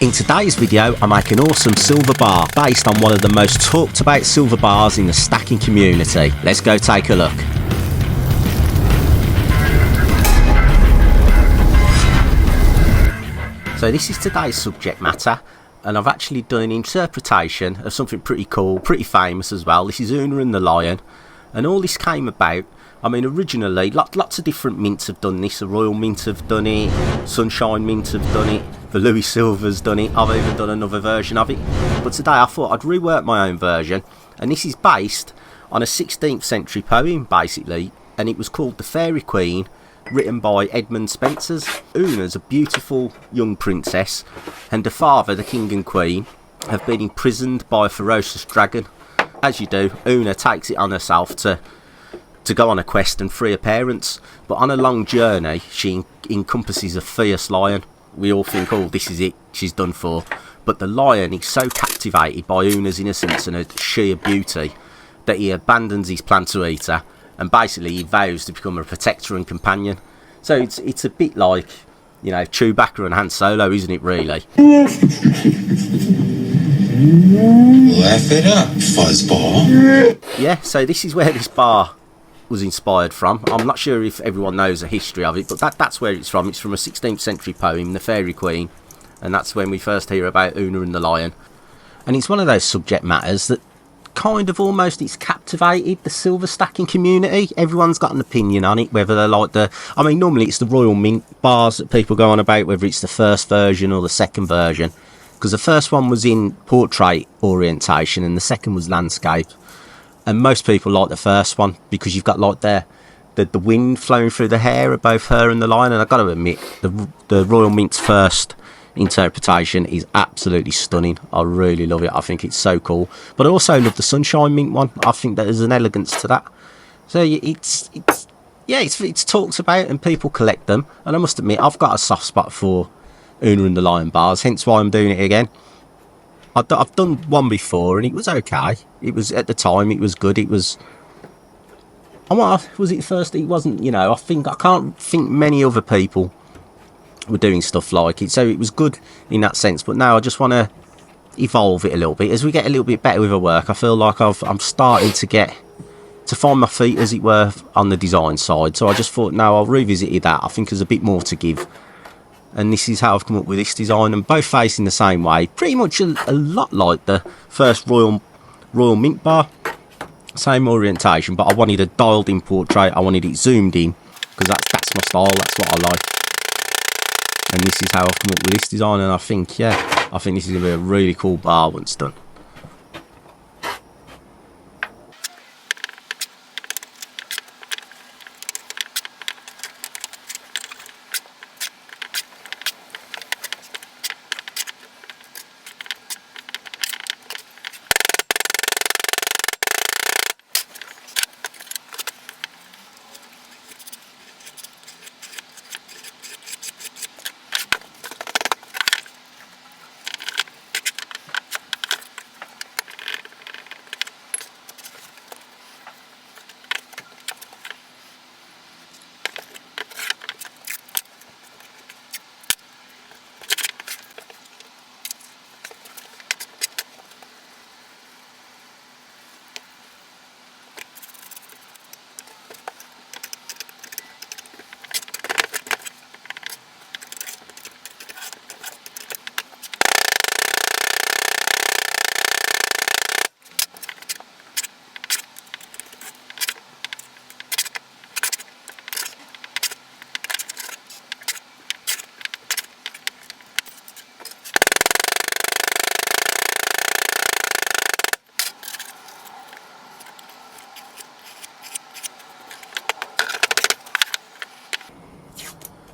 In today's video, I make an awesome silver bar based on one of the most talked about silver bars in the stacking community. Let's go take a look. So this is today's subject matter, and I've actually done an interpretation of something pretty cool, pretty famous as well. This is Una and the Lion, and all this came about, I mean, originally lots of different mints have done this. The Royal Mint have done it, Sunshine Mint have done it, the Louis Silver's done it, I've even done another version of it. But today I thought I'd rework my own version, and this is based on a 16th century poem basically, and it was called The Fairy Queen, written by Edmund Spenser's. Una's a beautiful young princess, and her father, the king and queen, have been imprisoned by a ferocious dragon. As you do, Una takes it on herself to go on a quest and free her parents, but on a long journey she encompasses a fierce lion. We all think, oh, this is it, she's done for, but the lion is so captivated by Una's innocence and her sheer beauty that he abandons his plan to eat her, and basically he vows to become a protector and companion. So it's a bit like, you know, Chewbacca and Han Solo, isn't it, really? Laugh it up, fuzzball. Yeah, so this is where this bar was inspired from. I'm not sure if everyone knows the history of it, but that's where it's from. It's from a 16th century poem, The Fairy Queen, and that's when we first hear about Una and the Lion. And it's one of those subject matters that kind of almost, it's captivated the silver stacking community. Everyone's got an opinion on it, whether they like I mean, normally it's the Royal Mint bars that people go on about, whether it's the first version or the second version, because the first one was in portrait orientation and the second was landscape. And most people like the first one because you've got like the wind flowing through the hair of both her and the lion. And I've got to admit, the Royal Mint's first interpretation is absolutely stunning. I really love it. I think it's so cool. But I also love the Sunshine Mint one. I think that there's an elegance to that. So it's talked about and people collect them. And I must admit, I've got a soft spot for Una and the Lion bars, hence why I'm doing it again. I've done one before and it was okay. It was, at the time, it was good. It was, was it first? It wasn't, you know, I can't think many other people were doing stuff like it. So it was good in that sense. But now I just want to evolve it a little bit. As we get a little bit better with our work, I feel like I'm starting to find my feet, as it were, on the design side. So I just thought, no, I'll revisit that. I think there's a bit more to give. And this is how I've come up with this design, and both facing the same way, pretty much a lot like the first Royal Mint bar, same orientation, but I wanted a dialed in portrait. I wanted it zoomed in because that's my style, that's what I like. And this is how I've come up with this design, and I think this is going to be a really cool bar once done.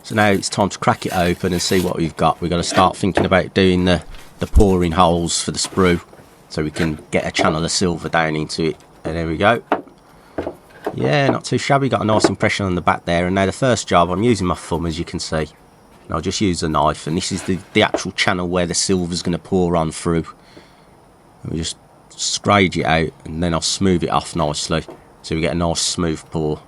So now it's time to crack it open and see what we've got. We've got to start thinking about doing the pouring holes for the sprue, so we can get a channel of silver down into it. And there we go. Yeah, not too shabby. Got a nice impression on the back there. And now the first job, I'm using my thumb, as you can see. And I'll just use a knife, and this is the actual channel where the silver's going to pour on through. And we just scrage it out, and then I'll smooth it off nicely, so we get a nice smooth pour.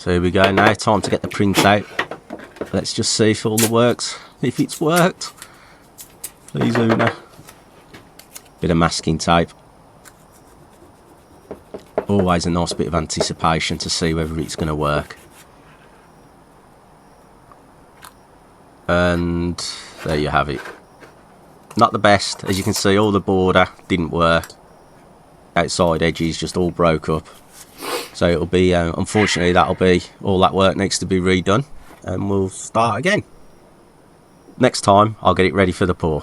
So here we go now, time to get the print out. Let's just see if all the works, if it's worked. Please, Una. Bit of masking tape. Always a nice bit of anticipation to see whether it's going to work. And there you have it. Not the best, as you can see, all the border didn't work. Outside edges just all broke up. So it'll be, unfortunately, that'll be all that work needs to be redone, and we'll start again. Next time, I'll get it ready for the pour.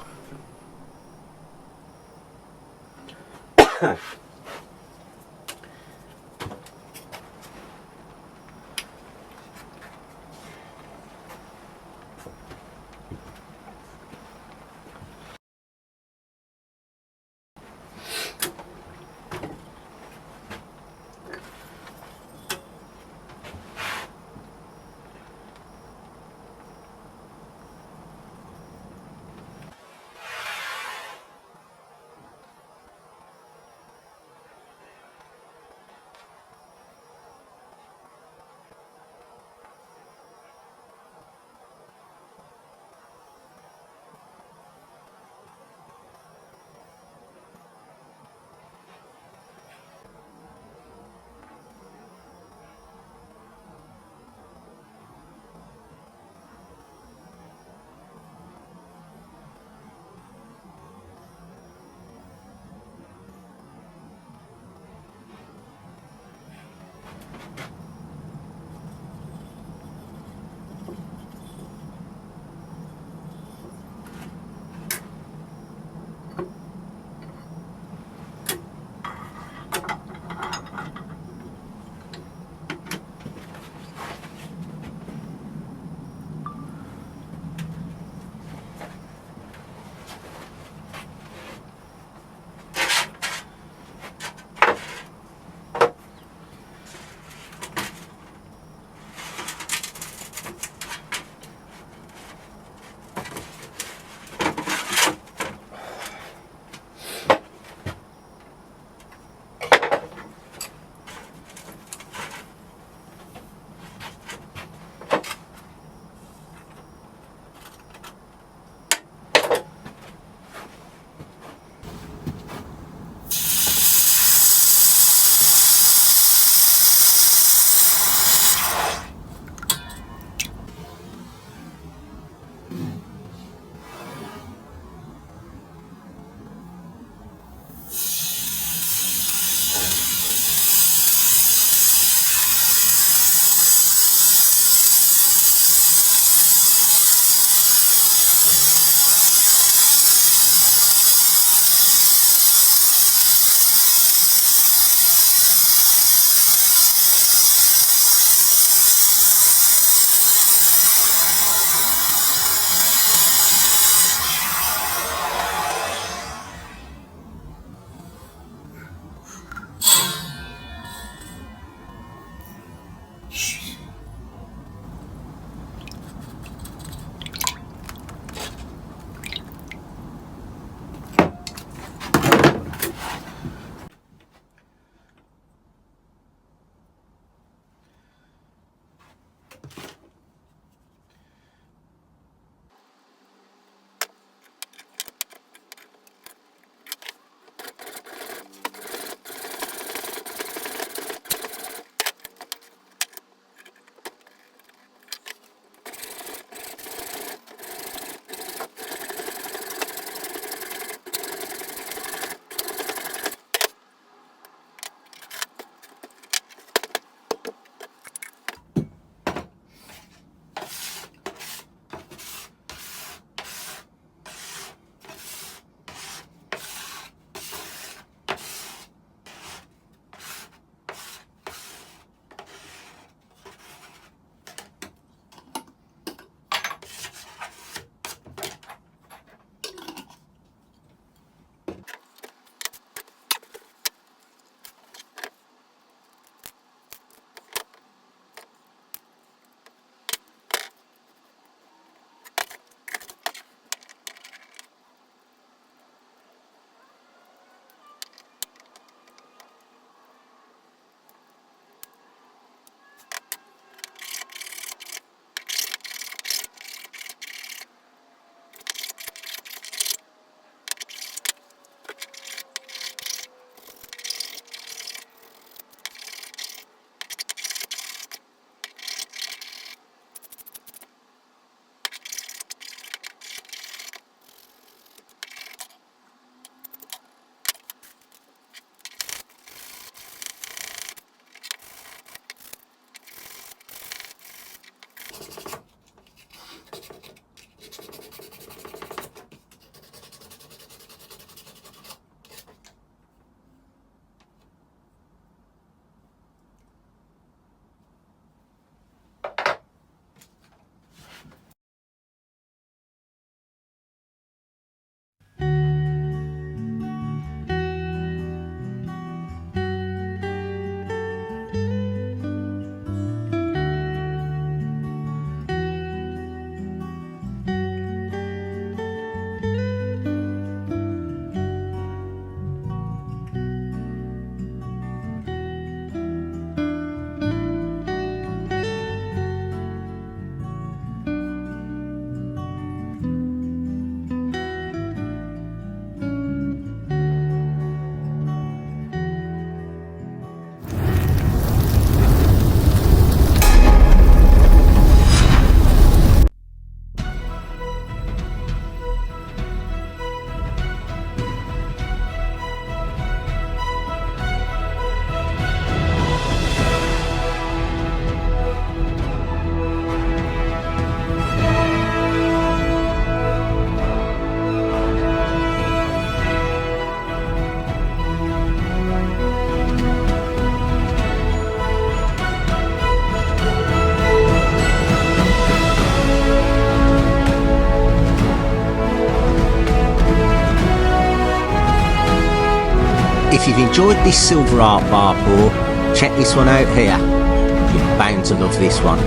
if you've enjoyed this silver art bar pour, check this one out here. You're bound to love this one.